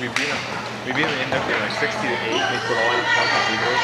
we've even ended up getting like 60 to 8. They put all 8 points on people.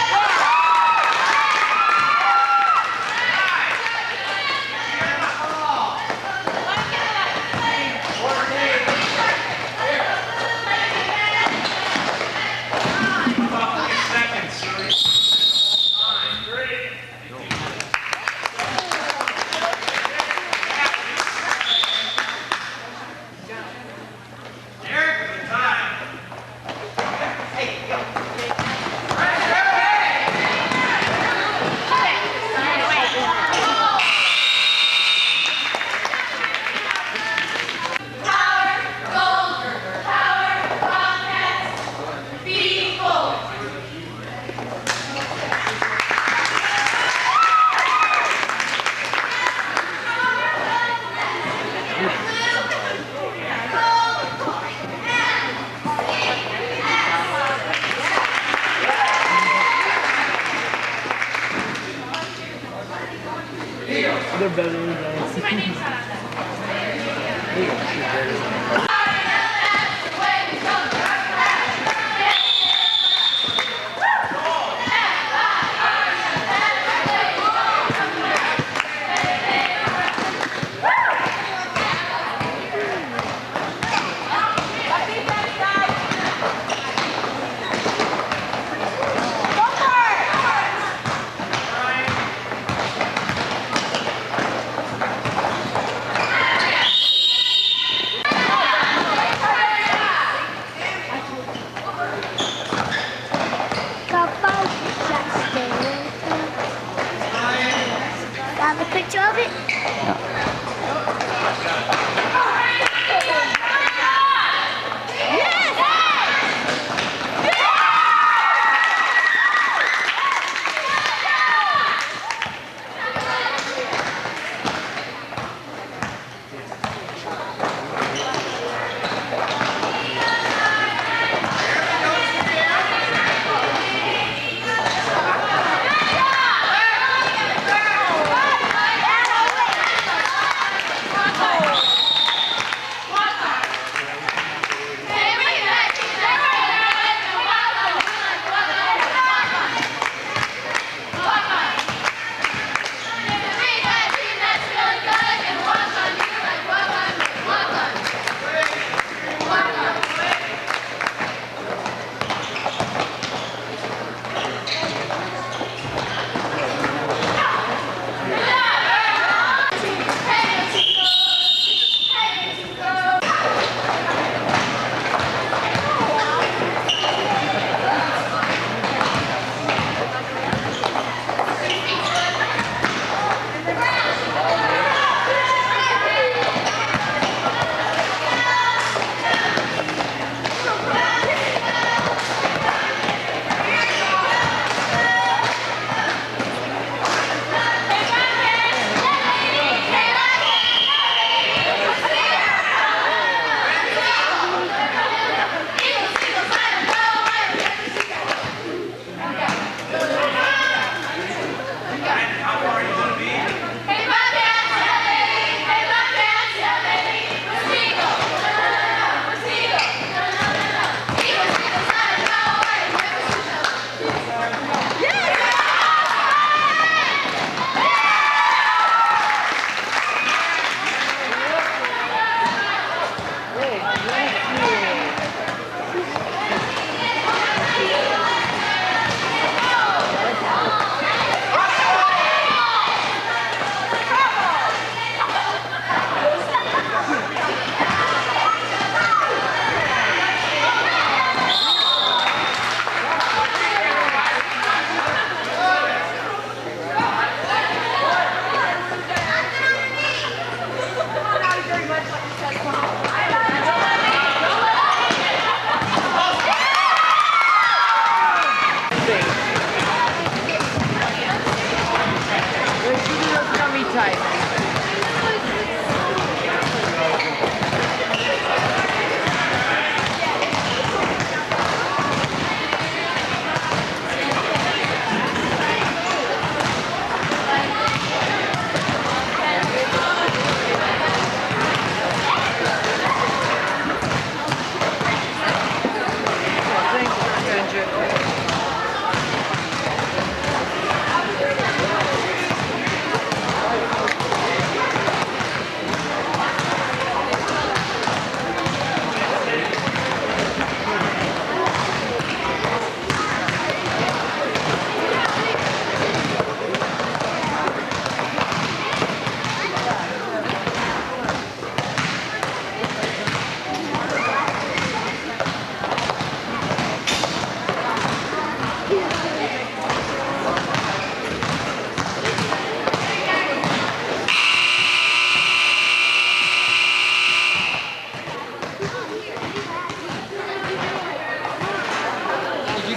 They're better than us. My name's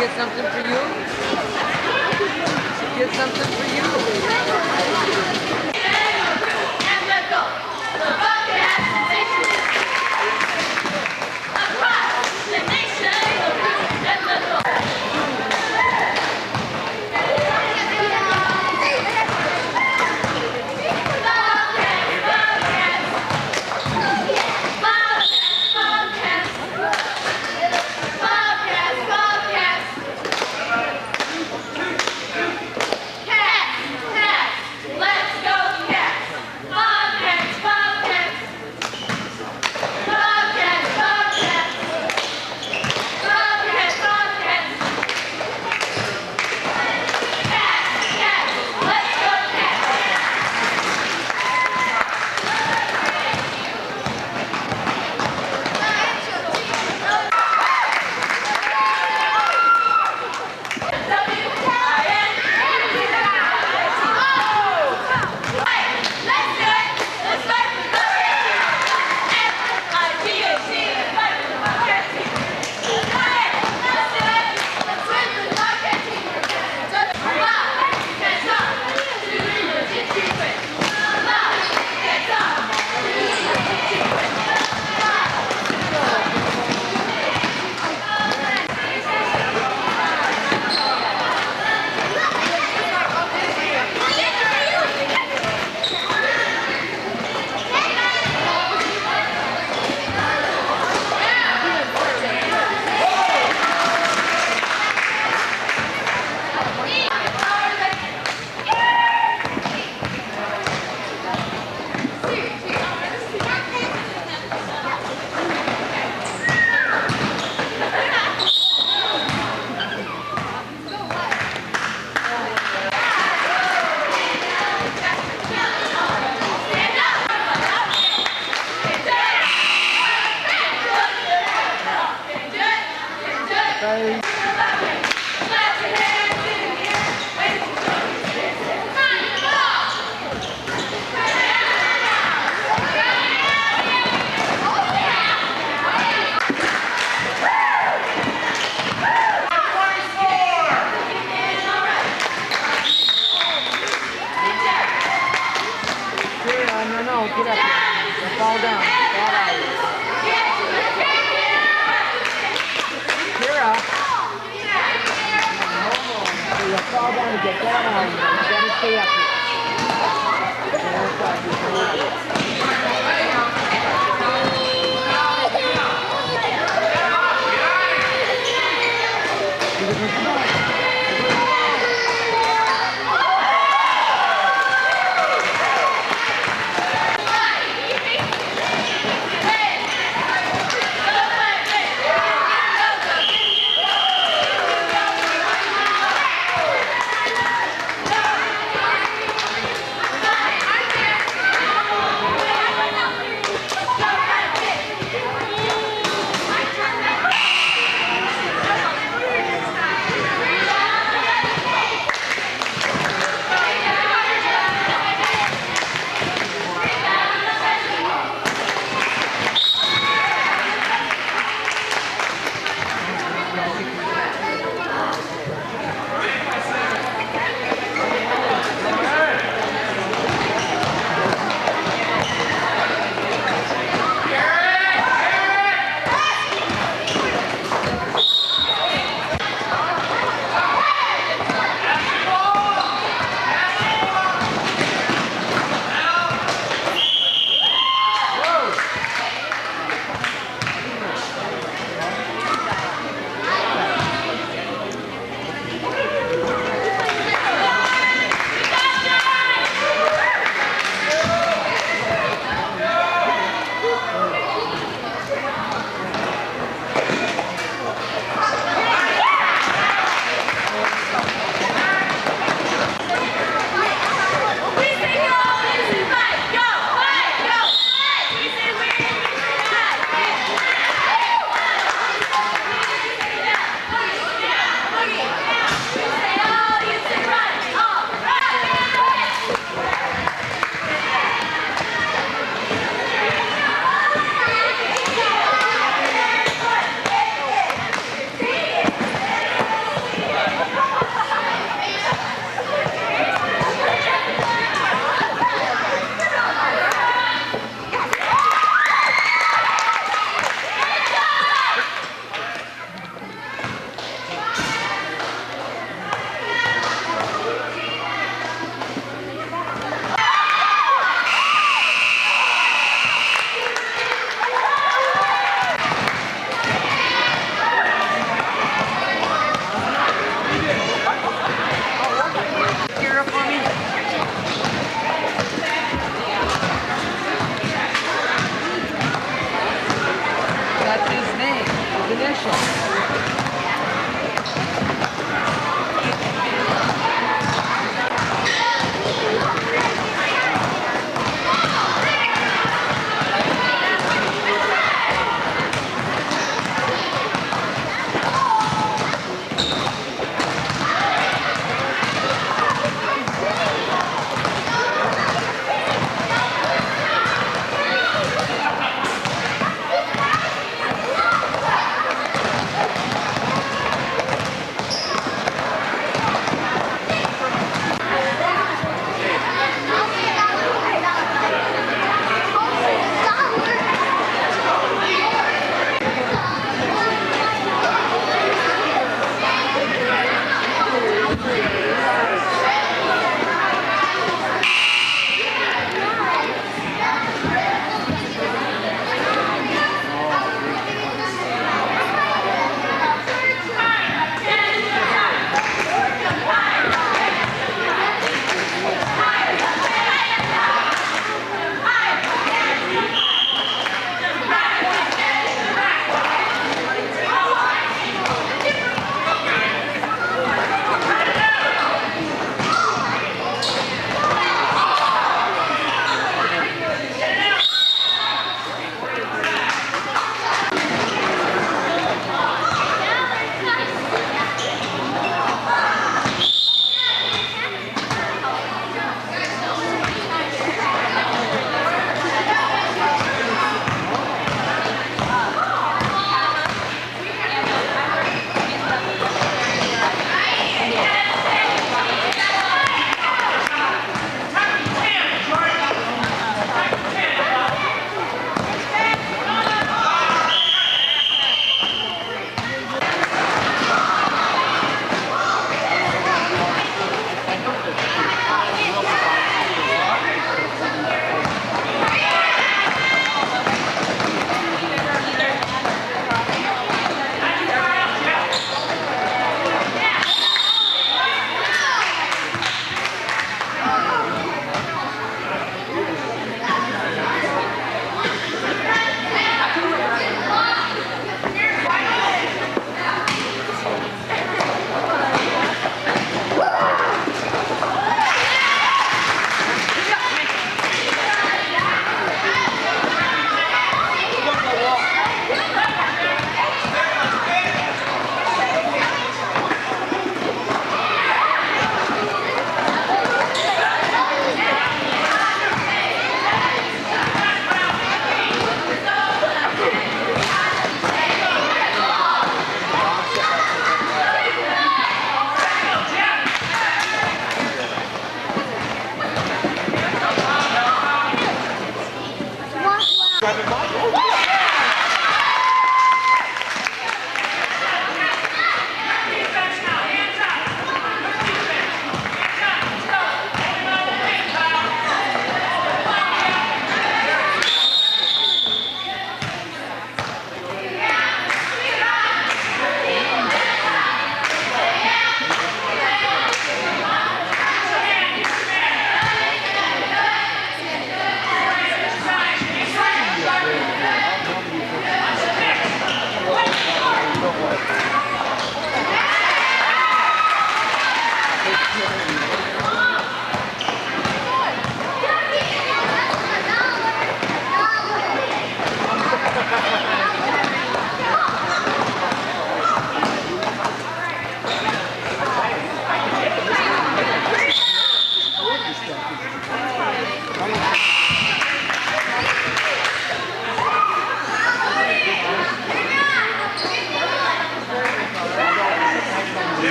get something for you? She get something for you? And let go. The bucket has sensations. Across the nation. And let go. No, get up. Fall down. Fall out. Kira. So you fall down to get that out. You gotta stay up here.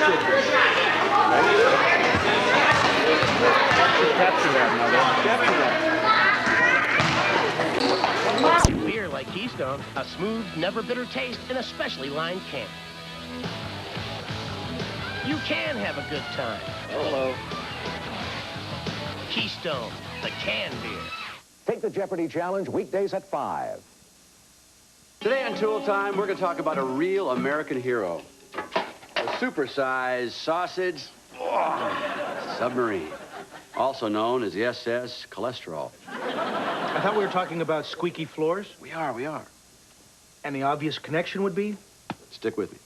should be. Capture that, Mother. Capture that. Beer like Keystone, a smooth, never bitter taste in a specially lined can. You can have a good time. Hello. Keystone, the can beer. Take the Jeopardy Challenge weekdays at 5. Today on Tool Time, we're going to talk about a real American hero. A supersized sausage submarine, also known as the SS Cholesterol. I thought we were talking about squeaky floors. We are. And the obvious connection would be? Stick with me.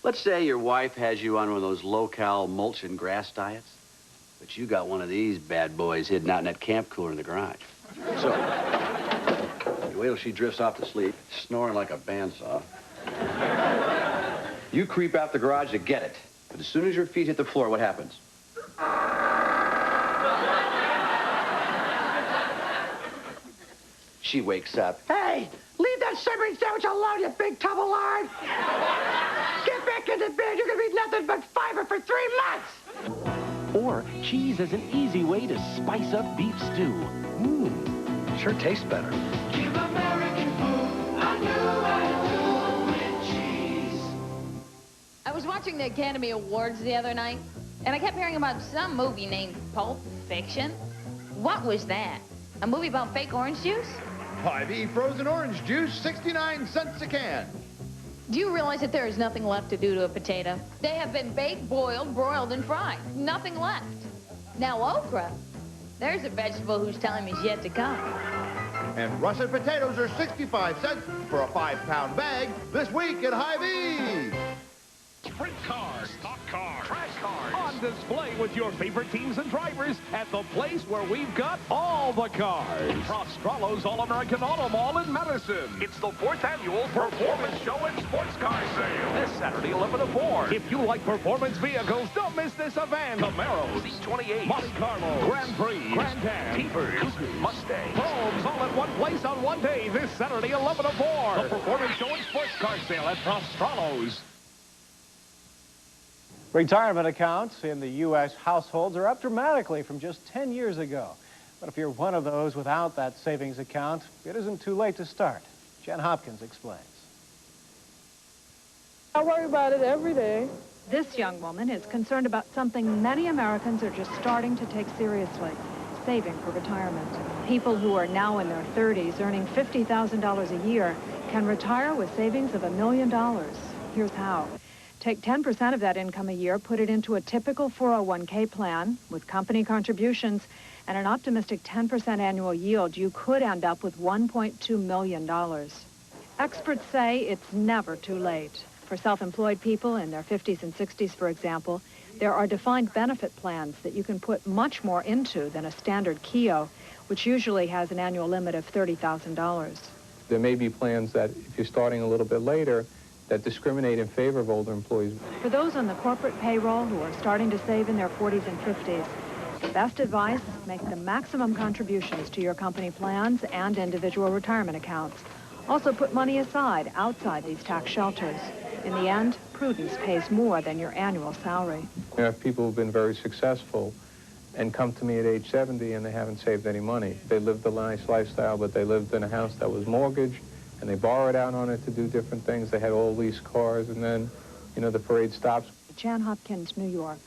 Let's say your wife has you on one of those low-cal mulch and grass diets, but you got one of these bad boys hidden out in that camp cooler in the garage. So, you wait till she drifts off to sleep, snoring like a bandsaw. You creep out the garage to get it, but as soon as your feet hit the floor, what happens? She wakes up. Hey, leave that submarine sandwich alone, you big tub of lard! Get back into bed. You're gonna eat nothing but fiber for 3 months. Or cheese as an easy way to spice up beef stew. Sure tastes better. Give American food a new attitude with cheese. I was watching the Academy Awards the other night, and I kept hearing about some movie named Pulp Fiction. What was that? A movie about fake orange juice? 5E frozen orange juice, 69 cents a can. Do you realize that there is nothing left to do to a potato? They have been baked, boiled, broiled, and fried. Nothing left. Now okra, there's a vegetable whose time is yet to come. And russet potatoes are 65 cents for a 5-pound bag this week at Hy-Vee. Sprint cars, stock cars, trash cars, on display with your favorite teams and drivers at the place where we've got all the cars. Prostrollo's All-American Auto Mall in Madison. It's the 4th annual Performance Show and Sports Car Sale. This Saturday, 11 to 4. If you like performance vehicles, don't miss this event. Camaros, Z28, Monte Carlo, Grand Prix, Grand Am, Keepers, Mustang, Probes, all at one place on one day. This Saturday, 11 to 4. The Performance Show and Sports Car Sale at Prostrollo's. Retirement accounts in the U.S. households are up dramatically from just 10 years ago. But if you're one of those without that savings account, it isn't too late to start. Jen Hopkins explains. I worry about it every day. This young woman is concerned about something many Americans are just starting to take seriously, saving for retirement. People who are now in their 30s earning $50,000 a year can retire with savings of $1 million. Here's how. Take 10% of that income a year, put it into a typical 401k plan with company contributions and an optimistic 10% annual yield. You could end up with $1.2 million. Experts say it's never too late. For self-employed people in their 50s and 60s, for example, there are defined benefit plans that you can put much more into than a standard KEO, which usually has an annual limit of $30,000. There may be plans that, if you're starting a little bit later, that discriminate in favor of older employees. For those on the corporate payroll who are starting to save in their 40s and 50s, the best advice, make the maximum contributions to your company plans and individual retirement accounts. Also put money aside outside these tax shelters. In the end, prudence pays more than your annual salary. I have people who've been very successful and come to me at age 70 and they haven't saved any money. They lived a nice lifestyle, but they lived in a house that was mortgaged, and they borrowed out on it to do different things. They had all leased cars, and then, you know, the parade stops. Jan Hopkins, New York.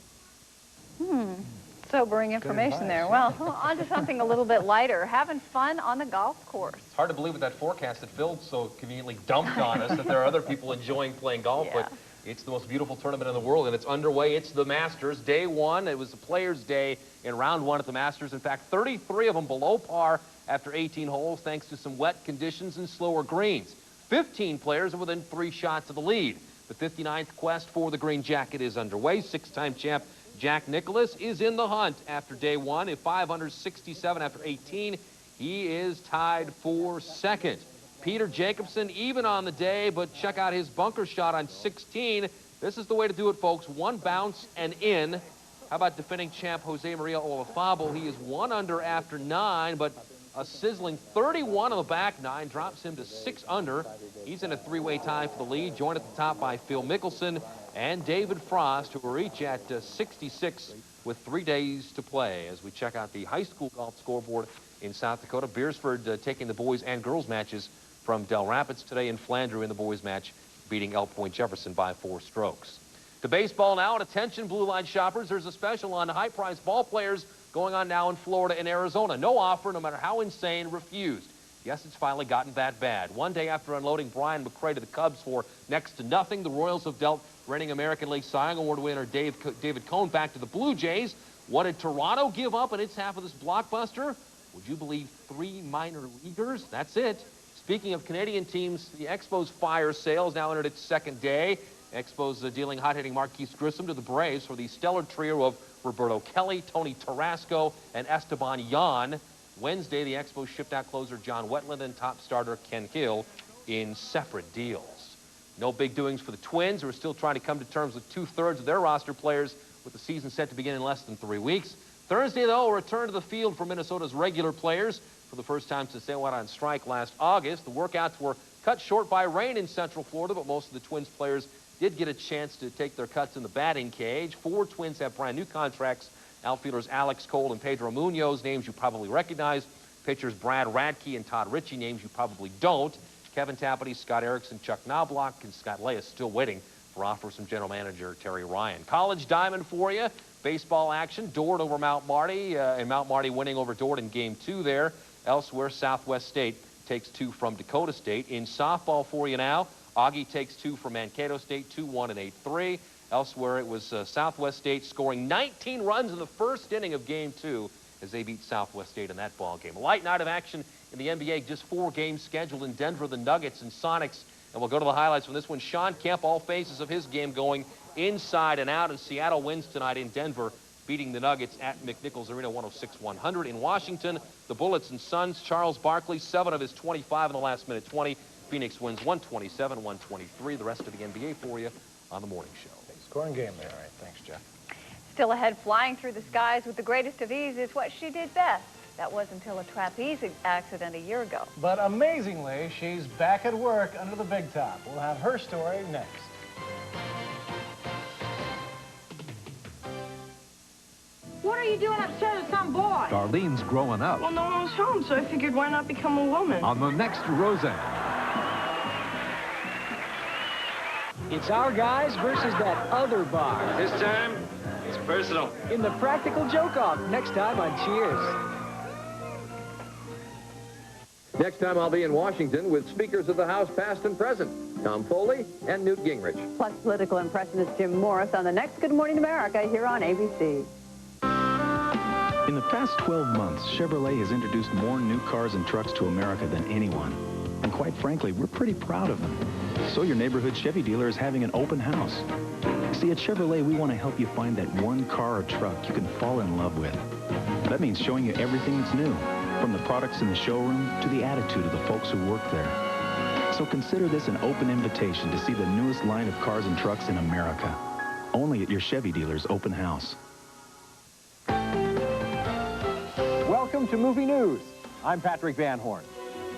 Sobering information there. Well, on to something a little bit lighter. Having fun on the golf course. It's hard to believe with that forecast that Phil so conveniently dumped on us that there are other people enjoying playing golf, but it's the most beautiful tournament in the world, and it's underway. It's the Masters. Day one, it was the Players' Day in round one at the Masters. In fact, 33 of them below par after 18 holes, thanks to some wet conditions and slower greens. 15 players are within 3 shots of the lead. The 59th quest for the green jacket is underway. 6-time champ Jack Nicklaus is in the hunt after day one. At 567 after 18, he is tied for second. Peter Jacobsen even on the day, but check out his bunker shot on 16. This is the way to do it, folks. One bounce and in. How about defending champ Jose Maria Olafable? He is 1 under after 9, but a sizzling 31 on the back 9 drops him to 6 under. He's in a 3-way tie for the lead, joined at the top by Phil Mickelson. and David Frost, who are each at 66 with 3 days to play. As we check out the high school golf scoreboard in South Dakota, Beersford taking the boys and girls matches from Del Rapids today, and Flandreau in the boys match beating Elk Point Jefferson by 4 strokes. To baseball now, and attention Blue Line shoppers, there's a special on high-priced ball players going on now in Florida and Arizona. No offer, no matter how insane, refused. Yes, it's finally gotten that bad. One day after unloading Brian McRae to the Cubs for next to nothing, the Royals have dealt reigning American League Cy Young Award winner David Cone back to the Blue Jays. What did Toronto give up in its half of this blockbuster? Would you believe 3 minor leaguers? That's it. Speaking of Canadian teams, the Expos fire sale has now entered its 2nd day. Expos dealing hot-hitting Marquise Grissom to the Braves for the stellar trio of Roberto Kelly, Tony Tarasco, and Esteban Yan. Wednesday, the Expos shipped out closer John Wetland and top starter Ken Hill in separate deals. No big doings for the Twins, who are still trying to come to terms with 2/3 of their roster players, with the season set to begin in less than 3 weeks. Thursday, though, a return to the field for Minnesota's regular players. For the first time since they went on strike last August, the workouts were cut short by rain in Central Florida, but most of the Twins players did get a chance to take their cuts in the batting cage. 4 Twins have brand new contracts. Outfielders Alex Cole and Pedro Munoz, names you probably recognize. Pitchers Brad Radke and Todd Ritchie, names you probably don't. Kevin Tapani, Scott Erickson, Chuck Knobloch, and Scott Lea still waiting for offers from general manager Terry Ryan. College Diamond for you. Baseball action. Dort over Mount Marty, and Mount Marty winning over Dort in Game 2 there. Elsewhere, Southwest State takes 2 from Dakota State. In softball for you now, Augie takes 2 from Mankato State, 2-1 and 8-3. Elsewhere, it was Southwest State scoring 19 runs in the first inning of Game 2 as they beat Southwest State in that ball game. A light night of action in the NBA, just 4 games scheduled in Denver, the Nuggets and Sonics. And we'll go to the highlights from this one. Sean Kemp, all phases of his game going inside and out, and Seattle wins tonight in Denver, beating the Nuggets at McNichols Arena 106-100. In Washington, the Bullets and Suns, Charles Barkley, 7 of his 25 in the last minute 20. Phoenix wins 127-123. The rest of the NBA for you on the morning show. Scoring game there. All right, thanks, Jeff. Still ahead, flying through the skies with the greatest of ease is what she did best. That was until a trapeze accident a year ago. But amazingly, she's back at work under the big top. We'll have her story next. What are you doing upstairs with some boy? Darlene's growing up. Well, no one was home, so I figured why not become a woman? On the next Roseanne. It's our guys versus that other bar. This time, it's personal. In the Practical Joke-Off, next time on Cheers. Next time I'll be in Washington with speakers of the House past and present, Tom Foley and Newt Gingrich. Plus political impressionist Jim Morris on the next Good Morning America here on ABC. In the past 12 months, Chevrolet has introduced more new cars and trucks to America than anyone. And quite frankly, we're pretty proud of them. So your neighborhood Chevy dealer is having an open house. See, at Chevrolet, we want to help you find that one car or truck you can fall in love with. That means showing you everything that's new, from the products in the showroom to the attitude of the folks who work there. So consider this an open invitation to see the newest line of cars and trucks in America. Only at your Chevy dealer's open house. Welcome to Movie News. I'm Patrick Van Horn.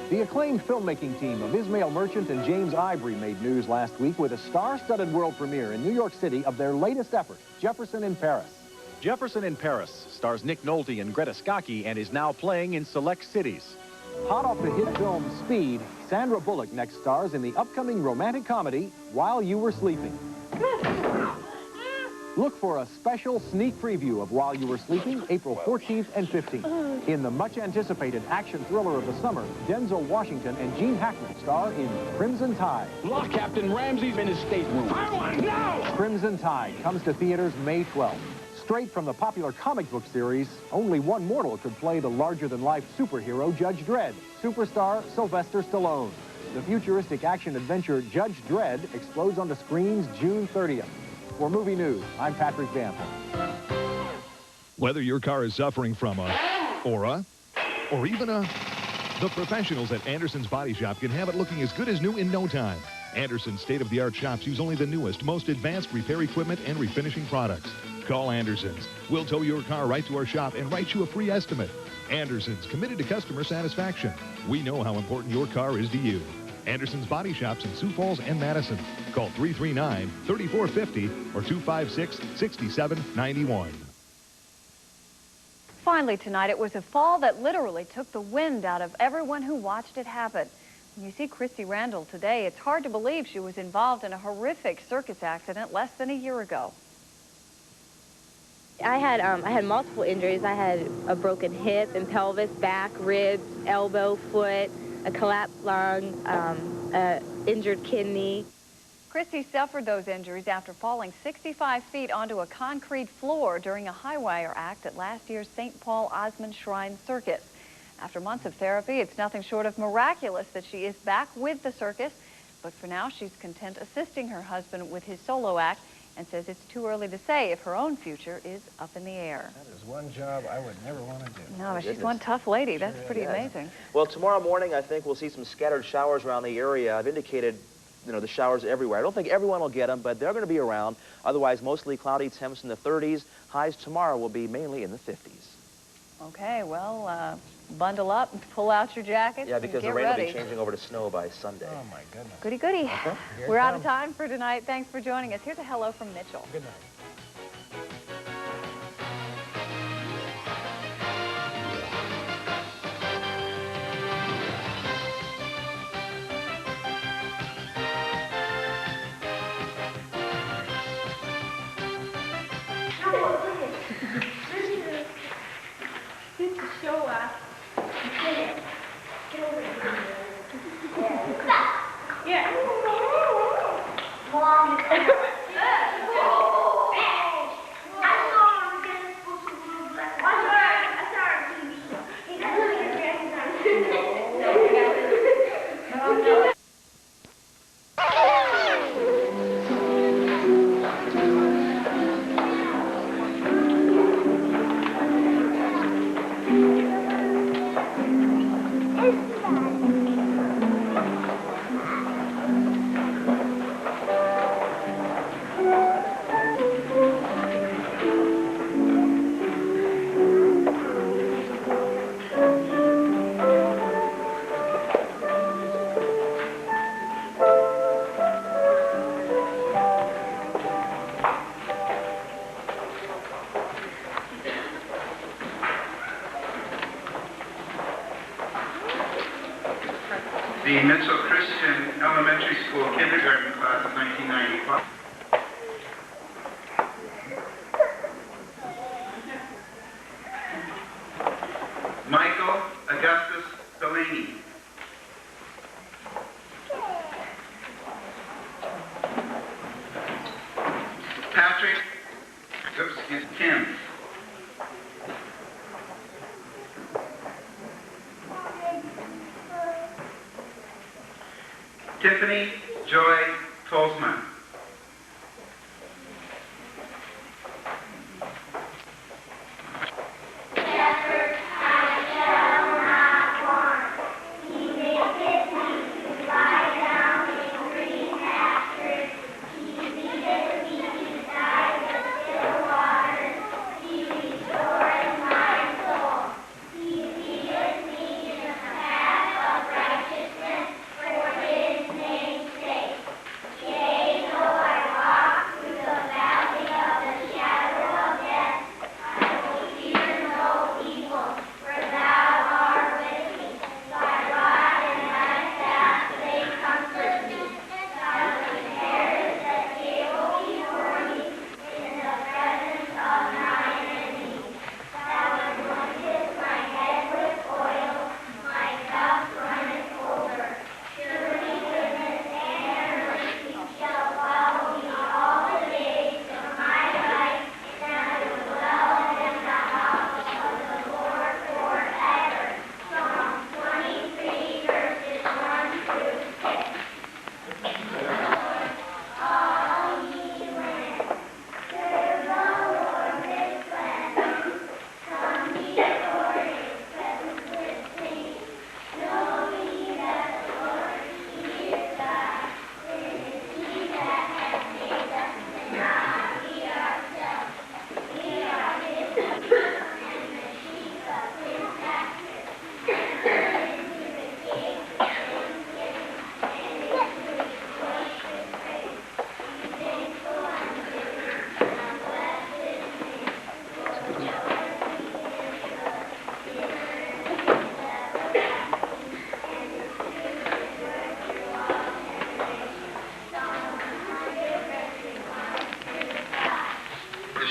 The acclaimed filmmaking team of Ismail Merchant and James Ivory made news last week with a star-studded world premiere in New York City of their latest effort, Jefferson in Paris. Jefferson in Paris stars Nick Nolte and Greta Scacchi and is now playing in select cities. Hot off the hit film Speed, Sandra Bullock next stars in the upcoming romantic comedy, While You Were Sleeping. Look for a special sneak preview of While You Were Sleeping, April 14th and 15th. In the much-anticipated action thriller of the summer, Denzel Washington and Gene Hackman star in Crimson Tide. Lock Captain Ramsey's in his stateroom. I want now! Crimson Tide comes to theaters May 12th. Straight from the popular comic book series, only one mortal could play the larger-than-life superhero Judge Dredd, superstar Sylvester Stallone. The futuristic action-adventure Judge Dredd explodes onto screens June 30th. For Movie News, I'm Patrick Van Horn. Whether your car is suffering from a aura or even a... The professionals at Anderson's Body Shop can have it looking as good as new in no time. Anderson's state-of-the-art shops use only the newest, most advanced repair equipment and refinishing products. Call Anderson's. We'll tow your car right to our shop and write you a free estimate. Anderson's, committed to customer satisfaction. We know how important your car is to you. Anderson's Body Shops in Sioux Falls and Madison. Call 339-3450 or 256-6791. Finally tonight, it was a fall that literally took the wind out of everyone who watched it happen. When you see Christy Randall today, it's hard to believe she was involved in a horrific circus accident less than a year ago. I had multiple injuries. I had a broken hip and pelvis, back, ribs, elbow, foot, a collapsed lung, injured kidney. Christy suffered those injuries after falling 65 feet onto a concrete floor during a high wire act at last year's St. Paul Osmond Shrine Circus. After months of therapy, it's nothing short of miraculous that she is back with the circus. But for now, she's content assisting her husband with his solo act and says it's too early to say if her own future is up in the air. That is one job I would never want to do. No, but she's one tough lady. That's pretty amazing. Well, tomorrow morning, I think we'll see some scattered showers around the area. I've indicated, you know, the showers everywhere. I don't think everyone will get them, but they're going to be around. Otherwise, mostly cloudy, temps in the 30s. Highs tomorrow will be mainly in the 50s. Okay, well, bundle up, pull out your jackets, Yeah, because and the get rain ready. will be changing over to snow by Sunday. Oh, my goodness. Goody, goody. Okay. We're out of time for tonight. Thanks for joining us. Here's a hello from Mitchell. Good night. The Mitchell Christian Elementary School Kindergarten class of 1995. Michael Augustus Delaney. Patrick, Kim. Tiffany Joy Tolzman. J.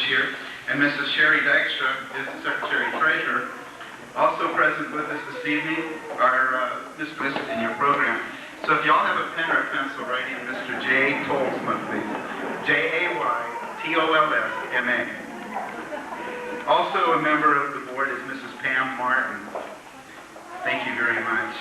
year. And Mrs. Sherry Dykstra is the Secretary-Treasurer. Also present with us this evening are listed in your program. So if you all have a pen or a pencil, write in Mr. J. Tolsma, please. J-A-Y-T-O-L-S-M-A. Also a member of the board is Mrs. Pam Martin. Thank you very much.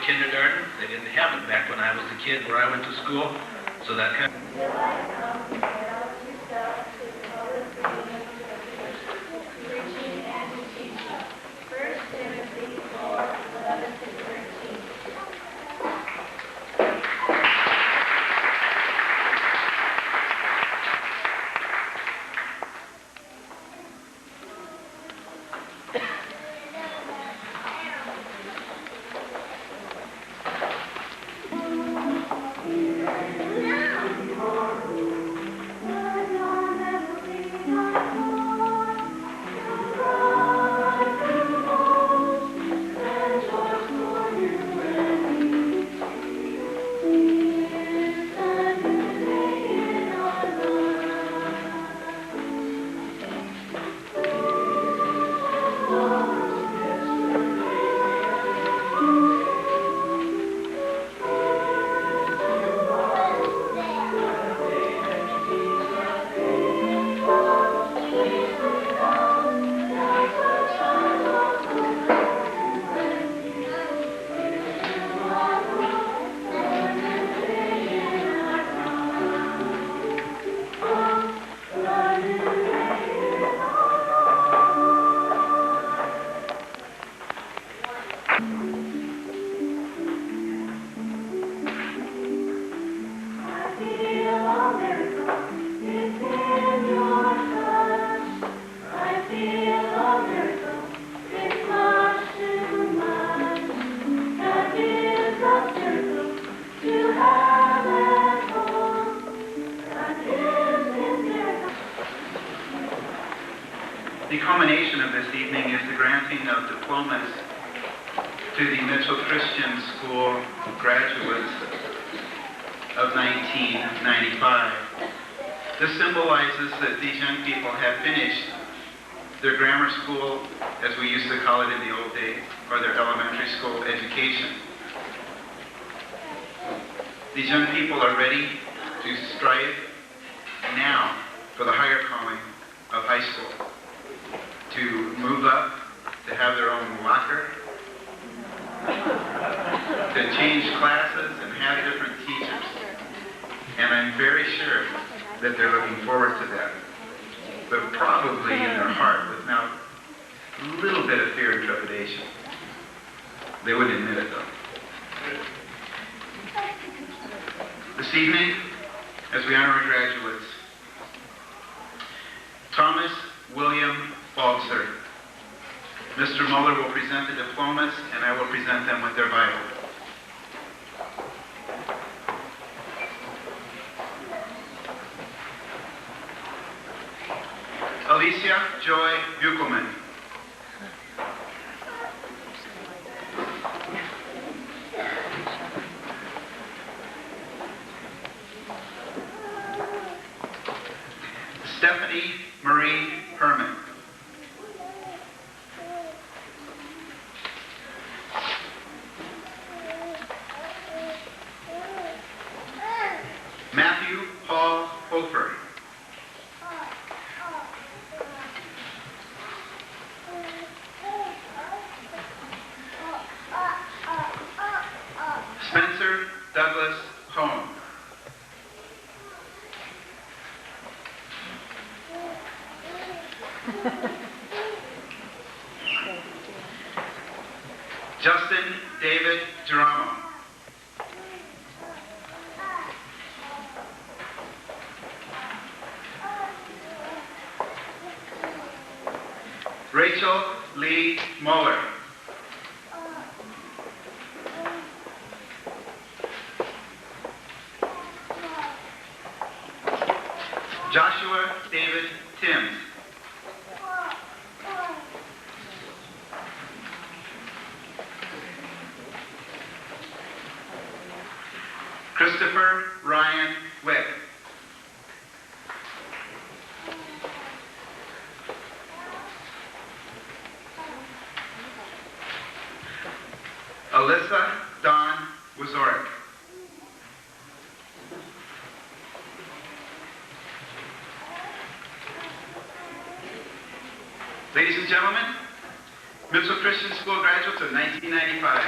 kindergarten. They didn't have it back when I was a kid where I went to school. So that kind of... The culmination of this evening is the granting of diplomas to the Mitchell Christian School graduates of 1995. This symbolizes that these young people have finished their grammar school, as we used to call it in the old days, or their elementary school education. These young people are ready to strive now for the higher calling of high school, to move up, to have their own locker, to change classes and have different teachers. And I'm very sure that they're looking forward to that. But probably in their heart, with now a little bit of fear and trepidation. They wouldn't admit it, though. This evening, as we honor our graduates, Thomas William Balzer. Mr. Muller will present the diplomas, and I will present them with their Bible. Alicia Joy Buchelman. Stephanie Marie Herman. Matthew Paul Hofer. Spencer Douglas Home. Justin David Geronimo. Rachel Lee Muller. Joshua David Timms. Christopher Ryan Wick. Alyssa Dawn Wazorek. Ladies and gentlemen, Mitchell Christian School graduates of 1995.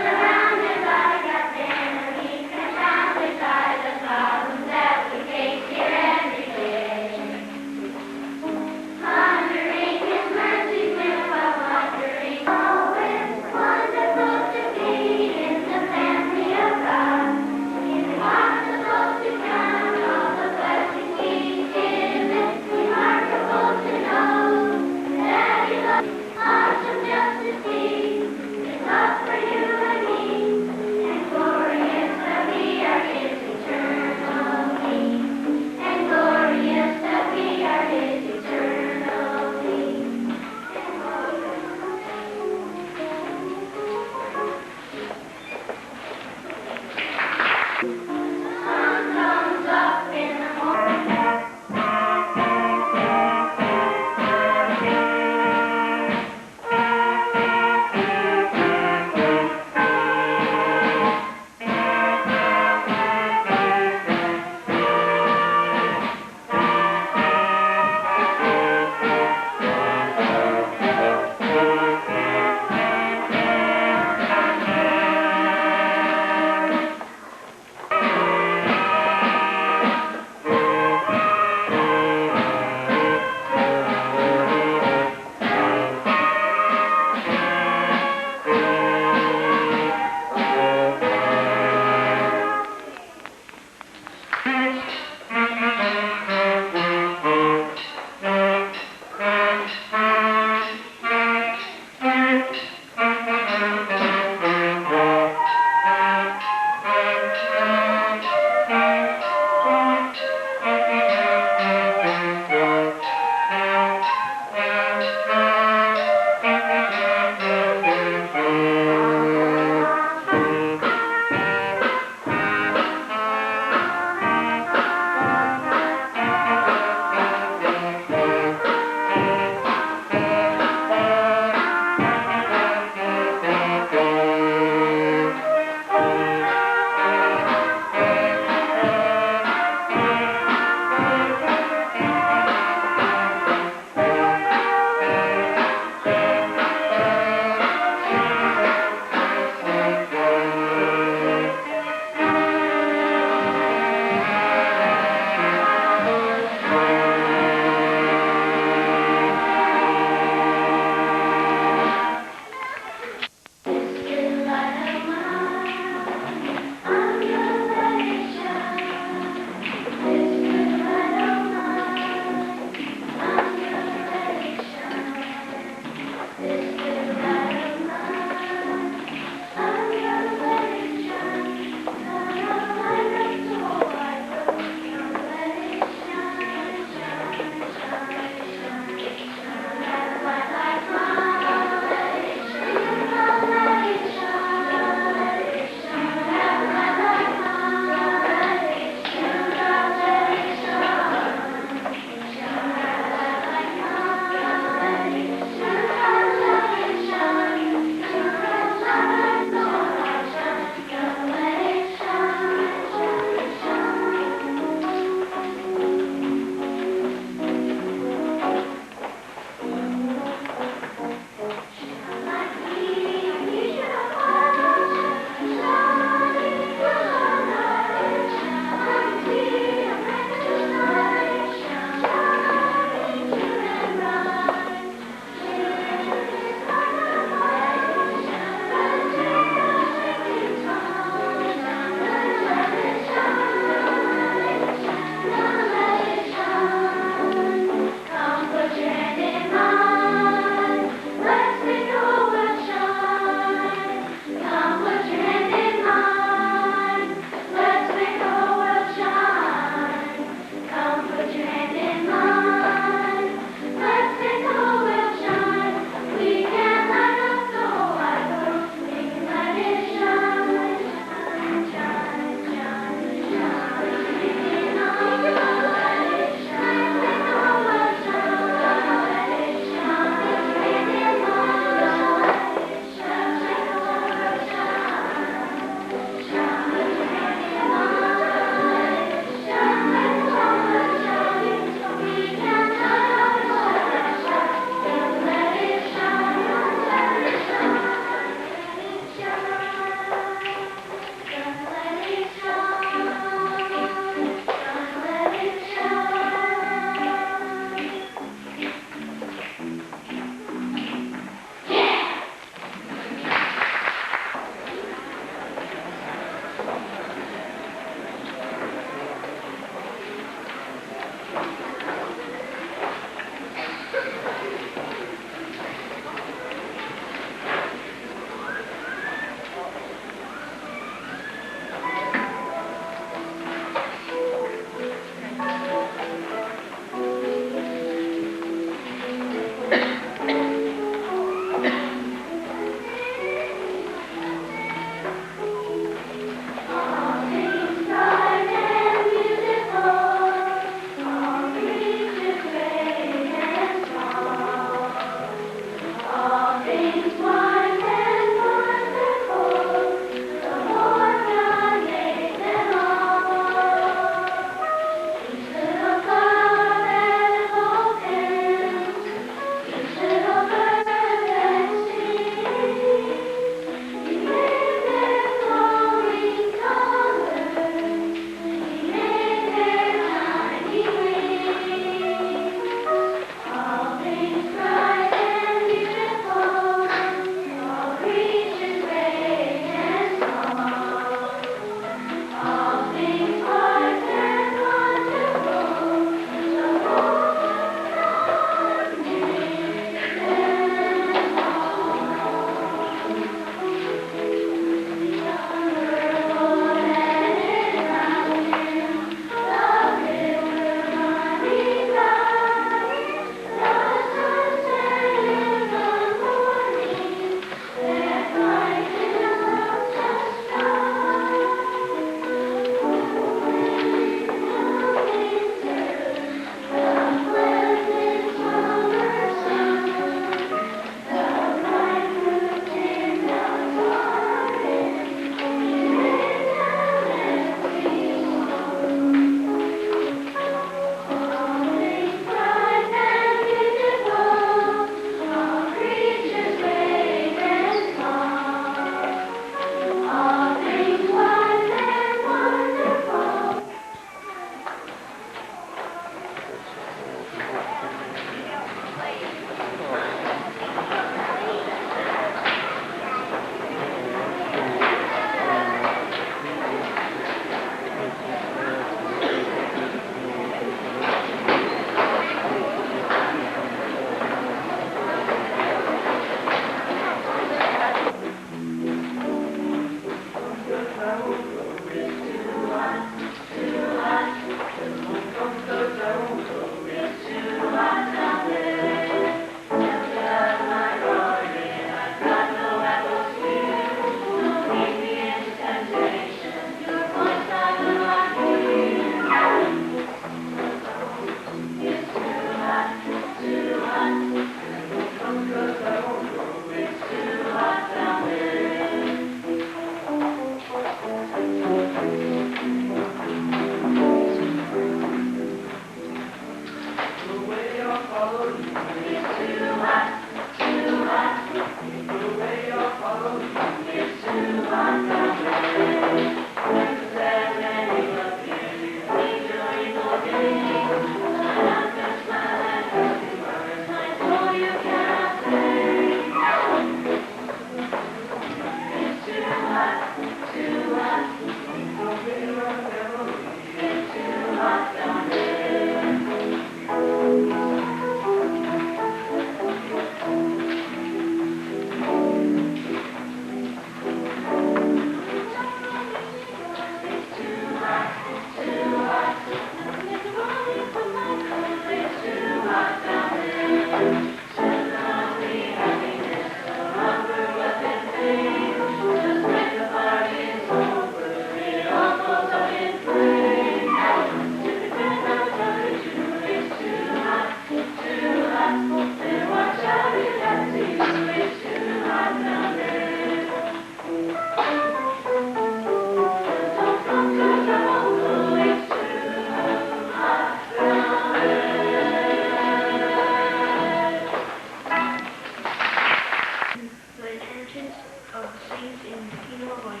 like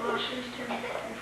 Washington and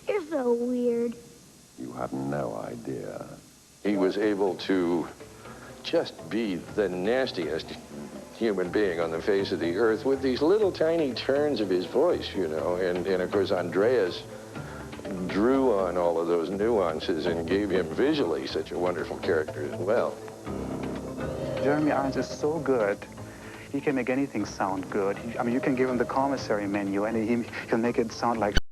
You're so weird. You have no idea. He was able to just be the nastiest human being on the face of the earth with these little tiny turns of his voice, you know. And of course, Andreas drew on all of those nuances and gave him visually such a wonderful character as well. Jeremy Irons is so good. He can make anything sound good. I mean, you can give him the commissary menu and he'll make it sound like